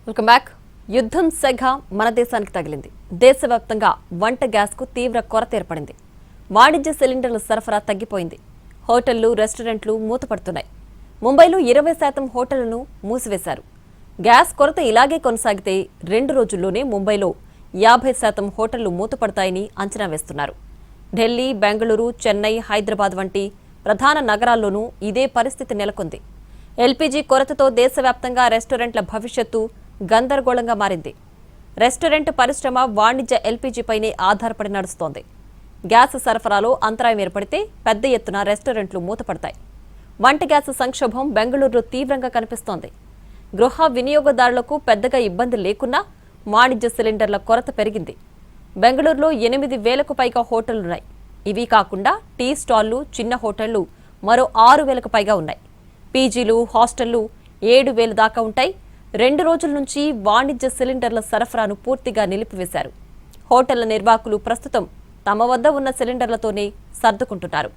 Welcome back. యుద్ధం సెగ మన దేశానికి తగిలింది. దేశవ్యాప్తంగా వంట గ్యాస్కు తీవ్ర కొరత ఏర్పడింది. వాణిజ్య సిలిండర్ల సరఫరా తగ్గిపోయింది. హోటళ్లు, రెస్టారెంట్లు మూతపడుతున్నాయి. ముంబైలో 20% హోటళ్లను మూసివేశారు. గ్యాస్ కొరత ఇలాగే కొనసాగితే 2 రోజుల్లోనే ముంబైలో 50% హోటళ్లు మూతపడతాయని అంచనా వేస్తున్నారు. ఢిల్లీ, బెంగళూరు, చెన్నై, హైదరాబాద్ వంటి ప్రధాన నగరాల్లోనూ ఇదే పరిస్థితి నెలకొంది. ఎల్పీజీ కొరతతో దేశవ్యాప్తంగా రెస్టారెంట్ల భవిష్యత్తు గందరగోళంగా మారింది. రెస్టారెంట్ పరిశ్రమ వాణిజ్య ఎల్పీజీపైనే ఆధారపడి నడుస్తోంది. గ్యాస్ సరఫరాలో అంతరాయం ఏర్పడితే పెద్ద ఎత్తున రెస్టారెంట్లు మూతపడతాయి. వంట గ్యాస్ సంక్షోభం బెంగళూరులో తీవ్రంగా కనిపిస్తోంది. గృహ వినియోగదారులకు పెద్దగా ఇబ్బంది లేకున్నా వాణిజ్య సిలిండర్ల కొరత పెరిగింది. బెంగళూరులో 8,000కు పైగా హోటళ్లున్నాయి. ఇవి కాకుండా టీ స్టాళ్లు, చిన్న హోటళ్లు మరో 6,000కు పైగా ఉన్నాయి. పీజీలు, హాస్టళ్లు 7,000 దాకా ఉంటాయి. 2 రోజుల నుంచి వాణిజ్య సిలిండర్ల సరఫరాను పూర్తిగా నిలిపివేశారు. హోటళ్ల నిర్వాహకులు ప్రస్తుతం తమ వద్ద ఉన్న సిలిండర్లతోనే సర్దుకుంటున్నారు.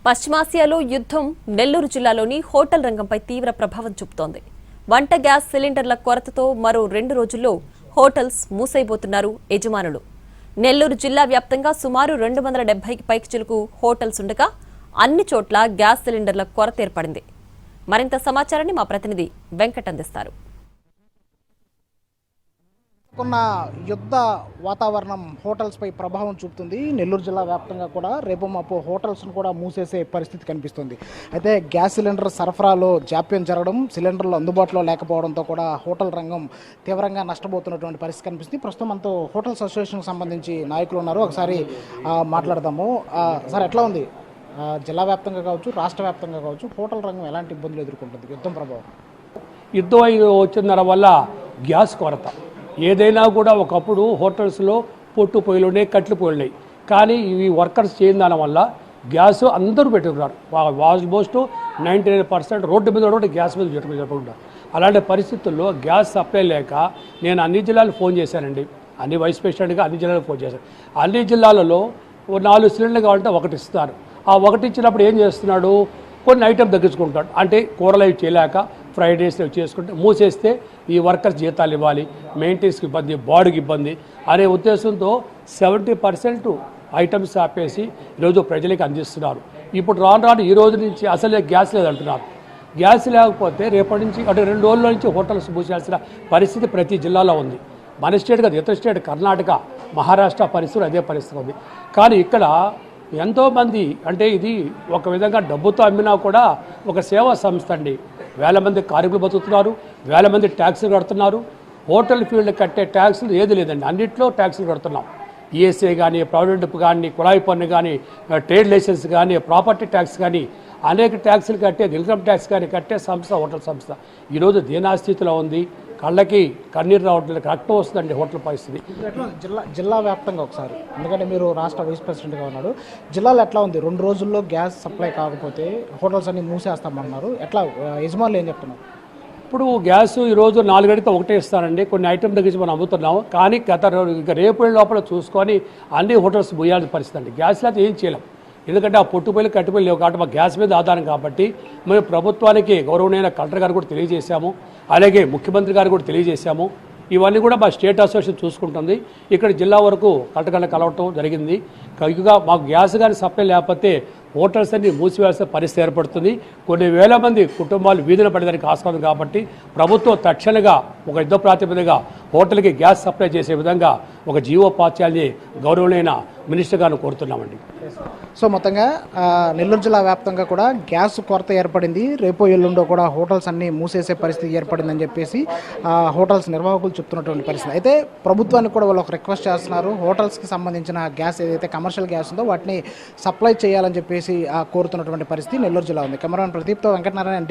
పశ్చిమాసియాలో యుద్ధం నెల్లూరు జిల్లాలోని హోటల్ రంగంపై తీవ్ర ప్రభావం చూపుతోంది. వంట గ్యాస్ సిలిండర్ల కొరతతో మరో 2 రోజుల్లో హోటల్స్ మూసైపోతున్నారు యజమానులు. నెల్లూరు జిల్లా వ్యాప్తంగా సుమారు 270కి పైచిలుకు హోటల్స్ ఉండగా అన్ని చోట్ల గ్యాస్ సిలిండర్ల కొరత ఏర్పడింది. మరింత సమాచారాన్ని మా ప్రతినిధి వెంకట్ అందిస్తారు. ఉన్న యుద్ధ వాతావరణం హోటల్స్పై ప్రభావం చూపుతుంది. నెల్లూరు జిల్లా వ్యాప్తంగా కూడా రేపు మాపు హోటల్స్ను కూడా మూసేసే పరిస్థితి కనిపిస్తుంది. అయితే గ్యాస్ సిలిండర్ సరఫరాలో జాప్యం జరగడం, సిలిండర్లు అందుబాటులో లేకపోవడంతో కూడా హోటల్ రంగం తీవ్రంగా నష్టపోతున్నటువంటి పరిస్థితి కనిపిస్తుంది. ప్రస్తుతం మనతో హోటల్స్ అసోసియేషన్కి సంబంధించి నాయకులు ఉన్నారు. ఒకసారి మాట్లాడదాము. సార్, ఎట్లా ఉంది జిల్లా వ్యాప్తంగా కావచ్చు, రాష్ట్ర వ్యాప్తంగా కావచ్చు, హోటల్ రంగం ఎలాంటి ఇబ్బందులు ఎదుర్కొంటుంది యుద్ధం ప్రభావం? యుద్ధం వచ్చిన వల్ల గ్యాస్ కొరత ఏదైనా కూడా ఒకప్పుడు హోటల్స్లో పొట్టు పొయ్యిలునే, కట్లు పొయ్యిలున్నాయి. కానీ ఇవి వర్కర్స్ చేయని దాని వల్ల గ్యాస్ అందరూ పెట్టుకున్నారు. ఆల్మోస్ట్ 99% రోడ్డు మీద కూడా గ్యాస్ మీద పెట్టుకుంటారు. అలాంటి పరిస్థితుల్లో గ్యాస్ సప్లై లేక నేను అన్ని జిల్లాలకు ఫోన్ చేశానండి. అన్ని వైస్ ప్రెసిడెంట్గా అన్ని జిల్లాలకు ఫోన్ చేశాను. అన్ని జిల్లాలలో 4 సిలిండర్లు కావాలంటే 1 ఇస్తారు. ఆ 1 ఇచ్చినప్పుడు ఏం చేస్తున్నాడు, కొన్ని ఐటెం తగ్గించుకుంటాడు. అంటే కూరలు అవి చేయలేక ఫ్రైడ్ రైస్ చేసుకుంటే మూసేస్తే ఈ వర్కర్స్ జీతాలు ఇవ్వాలి, మెయింటెనెన్స్కి ఇబ్బంది, బాడీకి ఇబ్బంది అనే ఉద్దేశంతో 70% ఐటమ్స్ ఆపేసి ఈరోజు ప్రజలకి అందిస్తున్నారు. ఇప్పుడు రాను ఈ రోజు నుంచి అసలే గ్యాస్ లేదంటున్నారు. గ్యాస్ లేకపోతే రేపటి నుంచి అంటే 2 రోజుల నుంచి హోటల్స్ మూసేయాల్సిన పరిస్థితి ప్రతి జిల్లాలో ఉంది. మన స్టేట్ కాదు, ఇతర స్టేట్ కర్ణాటక, మహారాష్ట్ర పరిస్థితులు అదే పరిస్థితి ఉంది. కానీ ఇక్కడ ఎంతోమంది అంటే ఇది ఒక విధంగా డబ్బుతో అమ్మినా కూడా ఒక సేవా సంస్థ అండి. వేల మంది కార్మికులు బతుకుతున్నారు, వేల మంది ట్యాక్సులు కడుతున్నారు. హోటల్ ఫీల్డ్ కట్టే ట్యాక్సులు ఏది లేదండి, అన్నింటిలో ట్యాక్సులు కడుతున్నాం. ఈఎస్ఐ కానీ, ప్రావిడెంట్ కానీ, కుళాయి పన్ను కానీ, ట్రేడ్ లైసెన్స్ కానీ, ప్రాపర్టీ ట్యాక్స్ కానీ, అనేక ట్యాక్సులు కట్టే, ఇన్కమ్ ట్యాక్స్ కానీ కట్టే సంస్థ హోటల్ సంస్థ. ఈరోజు దీనాస్థితిలో ఉంది. కళ్ళకి కన్నీరు రావట్లేదు, రక్తం వస్తుందండి హోటల్ పరిస్థితి. జిల్లా వ్యాప్తంగా ఒకసారి, ఎందుకంటే మీరు రాష్ట్ర వైస్ ప్రెసిడెంట్గా ఉన్నారు, జిల్లాలో ఎట్లా ఉంది? 2 రోజుల్లో గ్యాస్ సప్లై కాకపోతే హోటల్స్ అన్ని మూసేస్తామన్నారు. ఎట్లా యజమానులు ఏం చెప్తున్నారు? ఇప్పుడు గ్యాస్ ఈరోజు 4 గంటలతో 1 ఇస్తారండి. కొన్ని ఐటమ్ తగ్గించి మనం అమ్ముతున్నాము. కానీ ఇక రేపు లోపల చూసుకొని అన్ని హోటల్స్ పోయాల్సిన పరిస్థితి అండి. గ్యాస్ లేకపోతే ఏం చేయలేం. ఎందుకంటే ఆ పొట్టుపల్లి కట్టుపల్లి లేవు కాబట్టి మా గ్యాస్ మీద ఆధారం కాబట్టి మేము ప్రభుత్వానికి గౌరవనీయ కలెక్టర్ గారు కూడా తెలియజేశాము, అలాగే ముఖ్యమంత్రి గారు కూడా తెలియజేశాము. ఇవన్నీ కూడా మా స్టేట్ అసోసియేషన్ చూసుకుంటుంది. ఇక్కడ జిల్లా వరకు కలెక్టర్ గారిని కలవటం జరిగింది. కనుక మాకు గ్యాస్ కానీ సప్లై లేకపోతే హోటల్స్ అన్ని మూసివేయాల్సిన పరిస్థితి ఏర్పడుతుంది. కొన్ని వేల మంది కుటుంబాలు వీధిన పడేదానికి ఆస్కారం కాబట్టి ప్రభుత్వం తక్షణంగా ఒక యుద్ధ ప్రాతిపదికగా హోటల్కి గ్యాస్ సప్లై చేసే విధంగా ఒక జీవో పాస్ చేయాలని గౌరవనీయ మినిస్టర్ గారిని కోరుతున్నామండి. సో మొత్తంగా నెల్లూరు జిల్లా వ్యాప్తంగా కూడా గ్యాస్ కొరత ఏర్పడింది. రేపో ఎల్లుండో కూడా హోటల్స్ అన్నీ మూసేసే పరిస్థితి ఏర్పడిందని చెప్పేసి హోటల్స్ నిర్వాహకులు చెప్తున్నటువంటి పరిస్థితి. అయితే ప్రభుత్వానికి కూడా వాళ్ళు ఒక రిక్వెస్ట్ చేస్తున్నారు. హోటల్స్కి సంబంధించిన గ్యాస్ ఏదైతే కమర్షియల్ గ్యాస్ ఉందో వాటిని సప్లై చేయాలని చెప్పేసి కోరుతున్నటువంటి పరిస్థితి నెల్లూరు జిల్లా ఉంది. కెమెరామెన్ ప్రదీప్తో వెంకటనారాయణ.